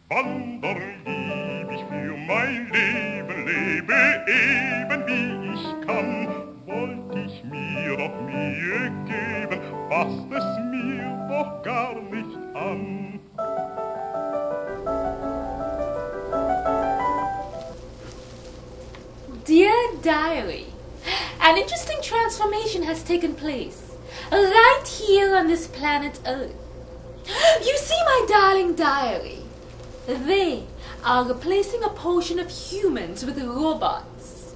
Wander lieb ich für mein Leben, lebe eben wie ich kann. Wollt ich mir doch Mühe geben, passt es mir doch gar nicht an. Dear Diary, an interesting transformation has taken place right here on this planet Earth. You see, my darling diary, they are replacing a portion of humans with robots.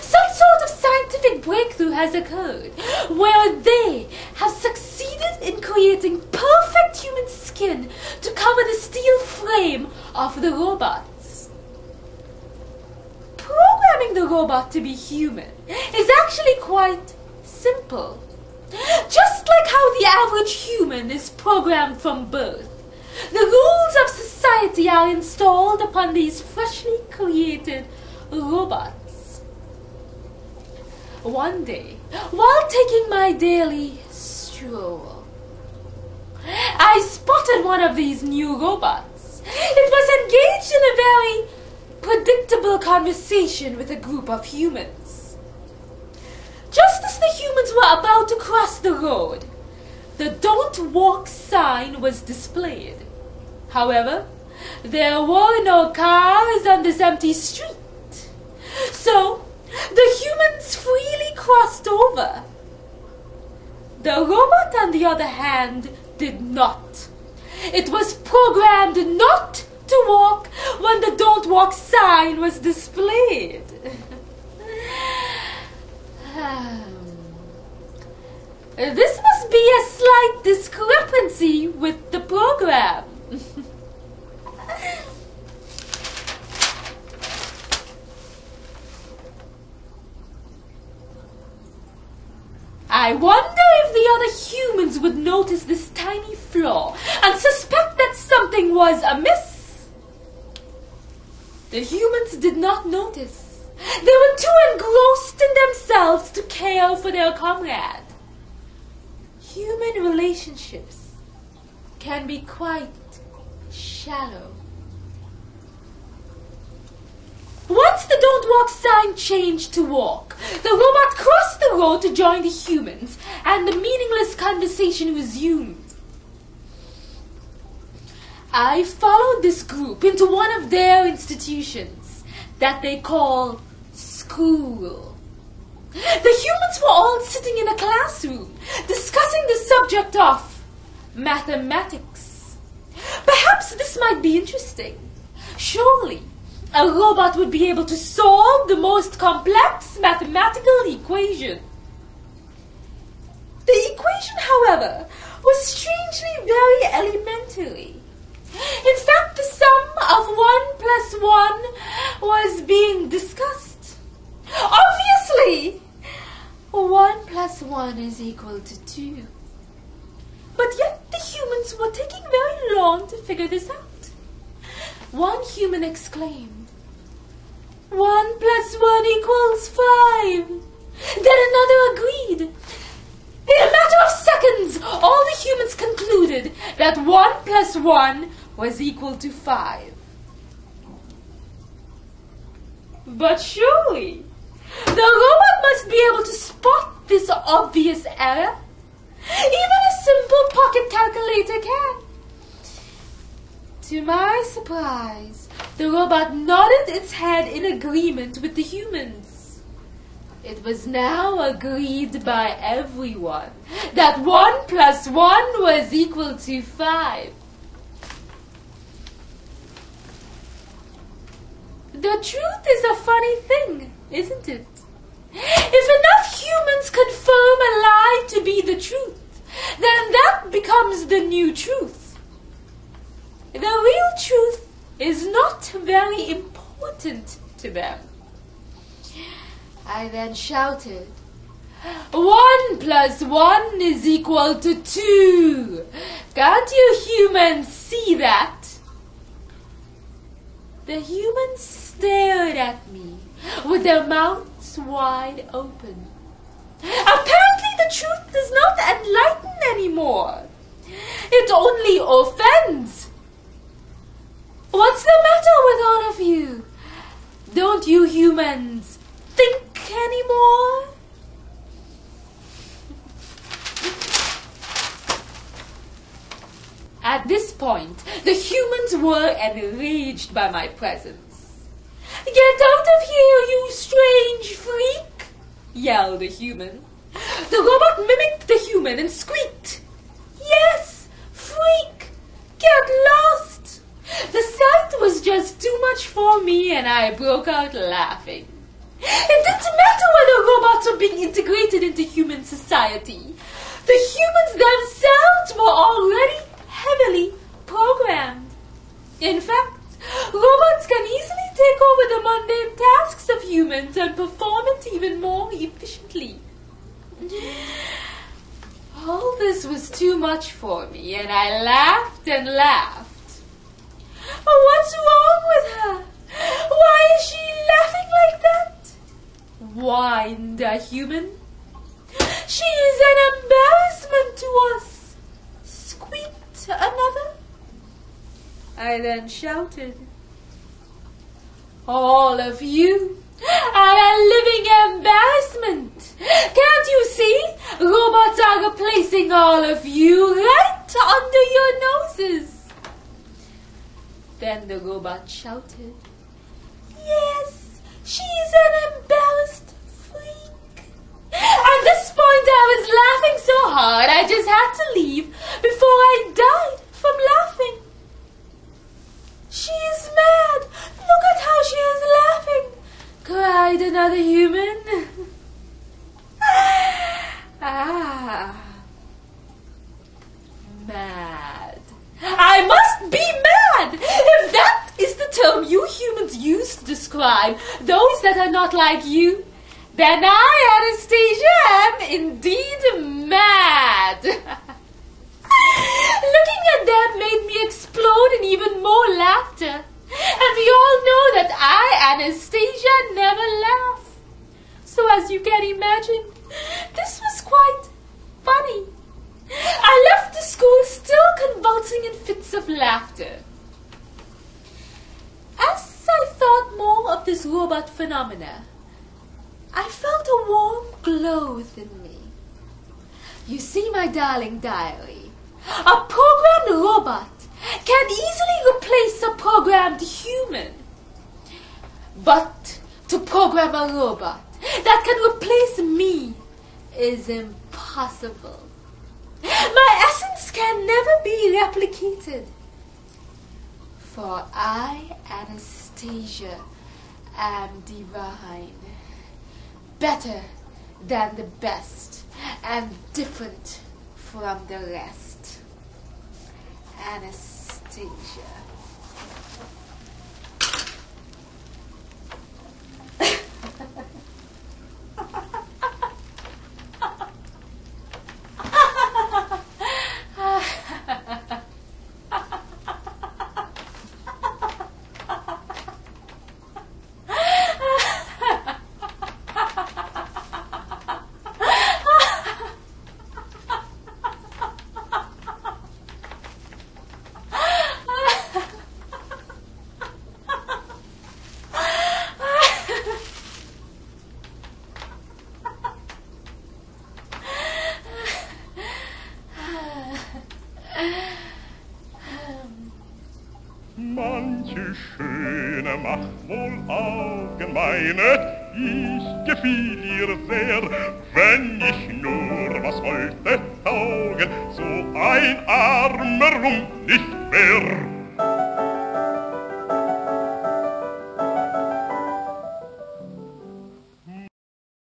Some sort of scientific breakthrough has occurred where they have succeeded in creating perfect human skin to cover the steel frame of the robots. Programming the robot to be human is actually quite simple. Just like how the average human is programmed from birth, the rules of society are installed upon these freshly created robots. One day, while taking my daily stroll, I spotted one of these new robots. It was engaged in a very predictable conversation with a group of humans. Just as the humans were about to cross the road, the "Don't Walk" sign was displayed. However, there were no cars on this empty street, so the humans freely crossed over. The robot, on the other hand, did not. It was programmed not to walk when the "Don't Walk" sign was displayed. This must be a slight discrepancy with the program. I wonder if the other humans would notice this tiny flaw and suspect that something was amiss. The humans did not notice. They were too engrossed in themselves to care for their comrade. Human relationships can be quite shallow. Once the "Don't Walk" sign changed to "Walk," the robot crossed the road to join the humans, and the meaningless conversation resumed. I followed this group into one of their institutions that they call school. The humans were all sitting in a classroom, discussing the subject of mathematics. Perhaps this might be interesting. Surely, a robot would be able to solve the most complex mathematical equation. The equation, however, was strangely very elementary. In fact, the sum of 1 plus 1 was being discussed. Obviously, 1 plus 1 is equal to 2. But yet the humans were taking very long to figure this out. One human exclaimed, 1 plus 1 equals 5. Then another agreed. In a matter of seconds, all the humans concluded that 1 plus 1 was equal to 5. But surely, the robot must be able to spot this obvious error. Even a simple pocket calculator can. To my surprise, the robot nodded its head in agreement with the humans. It was now agreed by everyone that 1 plus 1 was equal to 5. The truth is a funny thing, isn't it? If enough humans confirm a lie to be the truth, then that becomes the new truth. The real truth is not very important to them. I then shouted, 1 plus 1 is equal to 2. Can't you humans see that? The humans stared at me with their mouths wide open. Apparently the truth does not enlighten anymore. It only offends. What don't you humans think anymore? At this point, the humans were enraged by my presence. "Get out of here, you strange freak!" yelled the human. The robot mimicked the human and squeaked, "Yes, freak! Get lost!" The sight was just too much for me, and I broke out laughing. It didn't matter whether robots were being integrated into human society. The humans themselves were already heavily programmed. In fact, robots can easily take over the mundane tasks of humans and perform it even more efficiently. All this was too much for me, and I laughed and laughed. "What's wrong with her? Why is she laughing like that?" whined a human. "She is an embarrassment to us," squeaked another. I then shouted, "All of you are a living embarrassment. Can't you see? Robots are replacing all of you right under your noses." Then the robot shouted, "Yes, she's an embarrassed freak." At this point I was laughing so hard I just had to leave before I died from laughing. "She is mad. Look at how she is laughing," cried another human. Mad. I must be mad! If that is the term you humans use to describe those that are not like you, then I, Anastasia, am indeed mad. Looking at that made me explode in even more laughter. And we all know that I, Anastasia, never laugh. So as you can imagine, this was quite funny. I left the school still convulsing in fits of laughter. As I thought more of this robot phenomena, I felt a warm glow within me. You see, my darling diary, a programmed robot can easily replace a programmed human. But to program a robot that can replace me is impossible. My essence can never be replicated. For I, Anastasia, am divine. Better than the best and different from the rest. Anastasia. Manche Schöne macht wohl Augen meine, ich gefiel ihr sehr, wenn ich nur was wollte taugen, so ein